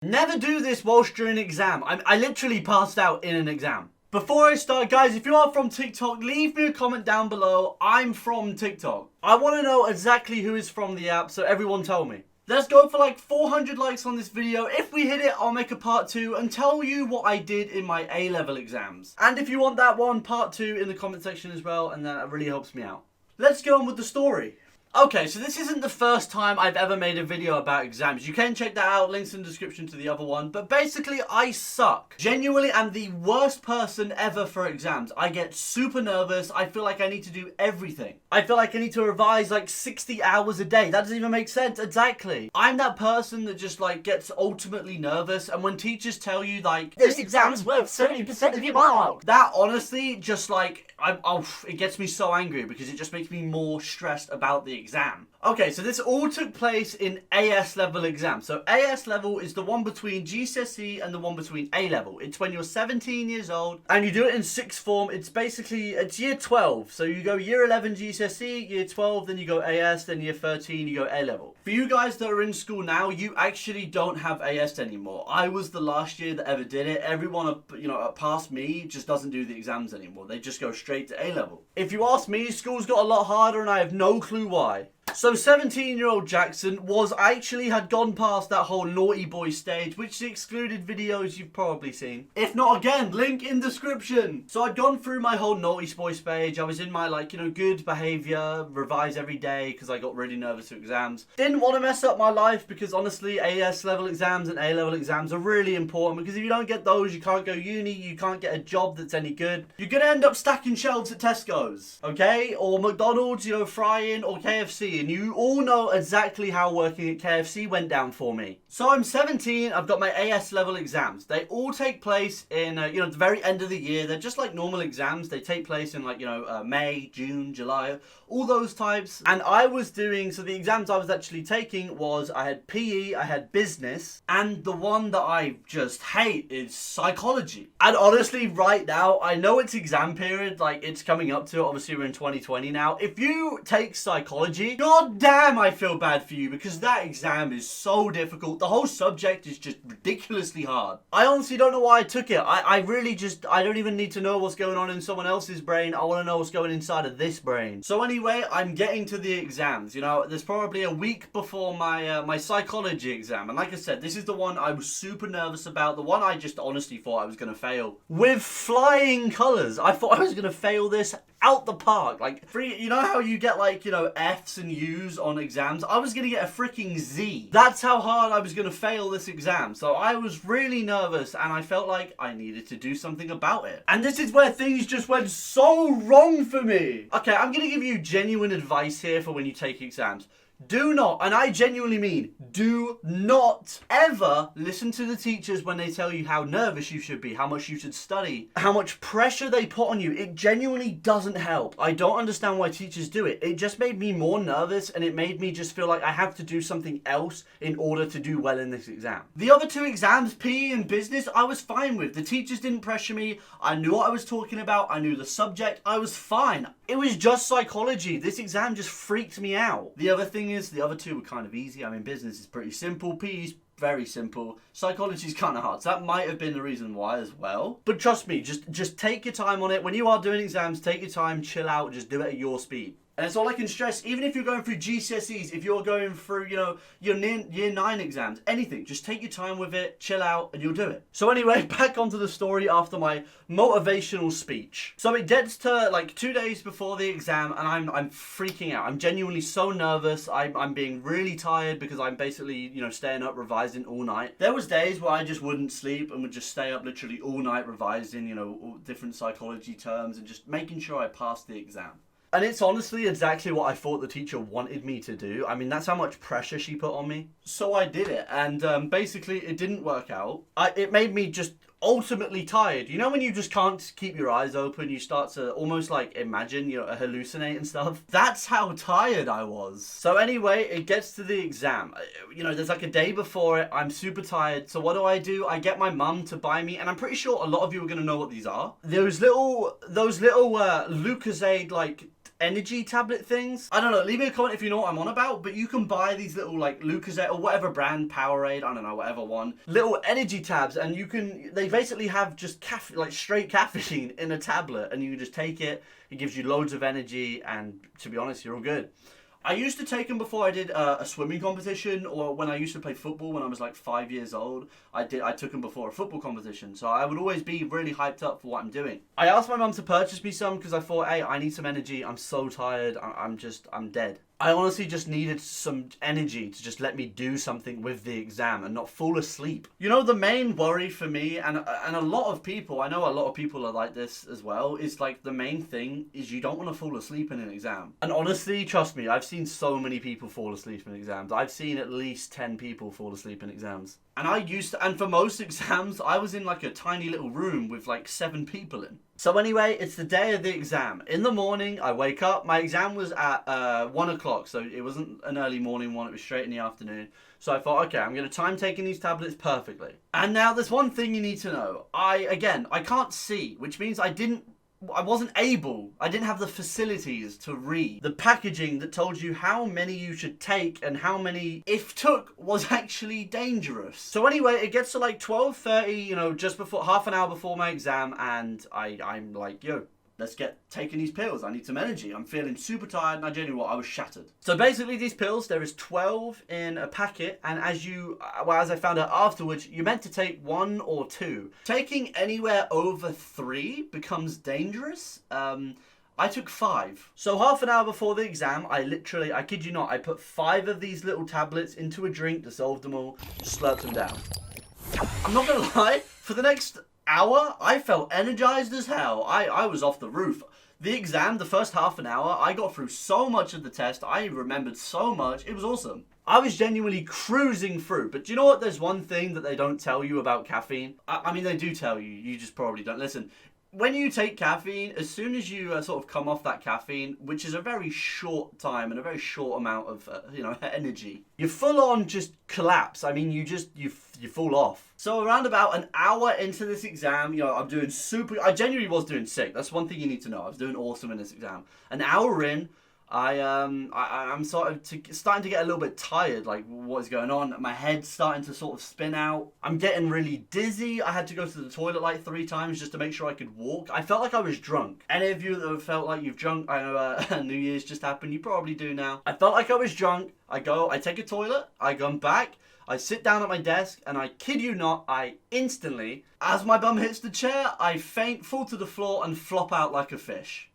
Never do this whilst during an exam. I literally passed out in an exam. Before I start, guys, if you are from TikTok, leave me a comment down below. I'm from TikTok. I want to know exactly who is from the app, so everyone tell me. Let's go for like 400 likes on this video. If we hit it, I'll make a part 2 and tell you what I did in my A-level exams. And if you want that one, part 2 in the comment section as well, and that really helps me out. Let's go on with the story. Okay, so this isn't the first time I've ever made a video about exams. You can check that out, links in the description to the other one. But basically, I suck. Genuinely, I'm the worst person ever for exams. I get super nervous. I feel like I need to do everything. I feel like I need to revise like 60 hours a day. That doesn't even make sense. Exactly. I'm that person that just like gets ultimately nervous. And when teachers tell you like, this exam's worth 70% of your mark, that honestly just like, it gets me so angry because it just makes me more stressed about the exam. Okay, so this all took place in AS level exam. So AS level is the one between GCSE and the one between A level. It's when you're 17 years old and you do it in sixth form. It's year 12. So you go year 11 GCSE, year 12, then you go AS, then year 13, you go A level. For you guys that are in school now, you actually don't have AS anymore. I was the last year that ever did it. Everyone, past me just doesn't do the exams anymore. They just go straight to A level. If you ask me, school's got a lot harder and I have no clue why. So 17-year-old Jackson had gone past that whole naughty boy stage, which excluded videos you've probably seen. If not, again, link in description. So I'd gone through my whole naughty boy stage. I was in my good behavior, revise every day because I got really nervous to exams. Didn't want to mess up my life because honestly, AS level exams and A level exams are really important because if you don't get those, you can't go uni, you can't get a job that's any good. You're going to end up stacking shelves at Tesco's, okay? Or McDonald's, frying, or KFC. And you all know exactly how working at KFC went down for me. So I'm 17, I've got my AS level exams. They all take place in, the very end of the year. They're just like normal exams. They take place in May, June, July, all those types. And I was doing, so the exams I was actually taking was, I had PE, I had business, and the one that I just hate is psychology. And honestly, right now, I know it's exam period, like it's coming up to it. Obviously, we're in 2020 now. If you take psychology, God damn, I feel bad for you because that exam is so difficult. The whole subject is just ridiculously hard. I honestly don't know why I took it. I don't even need to know what's going on in someone else's brain. I want to know what's going inside of this brain. So anyway, I'm getting to the exams. There's probably a week before my psychology exam. And like I said, this is the one I was super nervous about. The one I just honestly thought I was going to fail. With flying colours. I thought I was going to fail this out the park. Like, how you get F's and U's on exams? I was going to get a freaking Z. That's how hard I was going to fail this exam. So I was really nervous and I felt like I needed to do something about it. And this is where things just went so wrong for me. Okay, I'm going to give you genuine advice here for when you take exams. Do not, and I genuinely mean, do not ever listen to the teachers when they tell you how nervous you should be, how much you should study, how much pressure they put on you. It genuinely doesn't help. I don't understand why teachers do it. It just made me more nervous and it made me just feel like I have to do something else in order to do well in this exam. The other two exams, PE and business, I was fine with. The teachers didn't pressure me. I knew what I was talking about. I knew the subject. I was fine. It was just psychology. This exam just freaked me out. The other thing is, the other two were kind of easy. I mean, business is pretty simple. PE is very simple. Psychology is kind of hard. So that might have been the reason why as well. But trust me, just take your time on it. When you are doing exams, take your time, chill out, just do it at your speed. And it's all I can stress, even if you're going through GCSEs, if you're going through, your year 9 exams, anything, just take your time with it, chill out, and you'll do it. So anyway, back onto the story after my motivational speech. So it gets to 2 days before the exam, and I'm freaking out. I'm genuinely so nervous. I'm being really tired because I'm basically, staying up revising all night. There was days where I just wouldn't sleep and would just stay up literally all night revising, all different psychology terms and just making sure I passed the exam. And it's honestly exactly what I thought the teacher wanted me to do. I mean, that's how much pressure she put on me. So I did it. And basically, it didn't work out. It made me just ultimately tired. When you just can't keep your eyes open, you start to almost imagine, hallucinate and stuff. That's how tired I was. So anyway, it gets to the exam. There's a day before it. I'm super tired. So what do? I get my mum to buy me, and I'm pretty sure a lot of you are going to know what these are. Those little Lucozade, energy tablet things. I don't know, leave me a comment if you know what I'm on about, but you can buy these little like Lucozade or whatever brand, Powerade, I don't know, whatever one, little energy tabs, and they basically have just like straight caffeine in a tablet, and you can just take it. It gives you loads of energy, and to be honest, you're all good. I used to take them before I did a swimming competition, or when I used to play football when I was like 5 years old. I took them before a football competition, so I would always be really hyped up for what I'm doing. I asked my mum to purchase me some because I thought, hey, I need some energy. I'm so tired. I'm dead. I honestly just needed some energy to just let me do something with the exam and not fall asleep. You know, the main worry for me, and a lot of people, I know a lot of people are like this as well, is like the main thing is you don't want to fall asleep in an exam. And honestly, trust me, I've seen so many people fall asleep in exams. I've seen at least 10 people fall asleep in exams. And for most exams, I was in like a tiny little room with like 7 people in. So anyway, it's the day of the exam. In the morning, I wake up. My exam was at 1 o'clock, so it wasn't an early morning one. It was straight in the afternoon. So I thought, okay, I'm going to time taking these tablets perfectly. And now there's one thing you need to know. I can't see, which means I didn't have the facilities to read the packaging that told you how many you should take and how many, if took, was actually dangerous. So anyway, it gets to like 12:30, you know, just before, half an hour before my exam, and I'm like, yo, let's get taking these pills. I need some energy. I'm feeling super tired, and I genuinely, I was shattered. So basically, these pills, there is 12 in a packet, and as I found out afterwards, you're meant to take 1 or 2. Taking anywhere over 3 becomes dangerous. I took 5. So half an hour before the exam, I kid you not, I put 5 of these little tablets into a drink, dissolved them all, slurped them down. I'm not gonna lie, for the next hour, I felt energized as hell. I was off the roof. The exam, the first half an hour, I got through so much of the test. I remembered so much. It was awesome. I was genuinely cruising through. But do you know what? There's one thing that they don't tell you about caffeine. I mean, they do tell you. You just probably don't listen. When you take caffeine, as soon as you sort of come off that caffeine, which is a very short time and a very short amount of energy, you full on just collapse. I mean, you fall off. So around about an hour into this exam, you know, I genuinely was doing sick. That's one thing you need to know. I was doing awesome in this exam. An hour in, I'm starting to get a little bit tired, like what is going on. My head's starting to sort of spin out. I'm getting really dizzy. I had to go to the toilet like 3 times just to make sure I could walk. I felt like I was drunk. Any of you that have felt like you've drunk, I know New Year's just happened, you probably do now. I felt like I was drunk. I take a toilet, I come back, I sit down at my desk, and I kid you not, I instantly, as my bum hits the chair, I faint, fall to the floor, and flop out like a fish.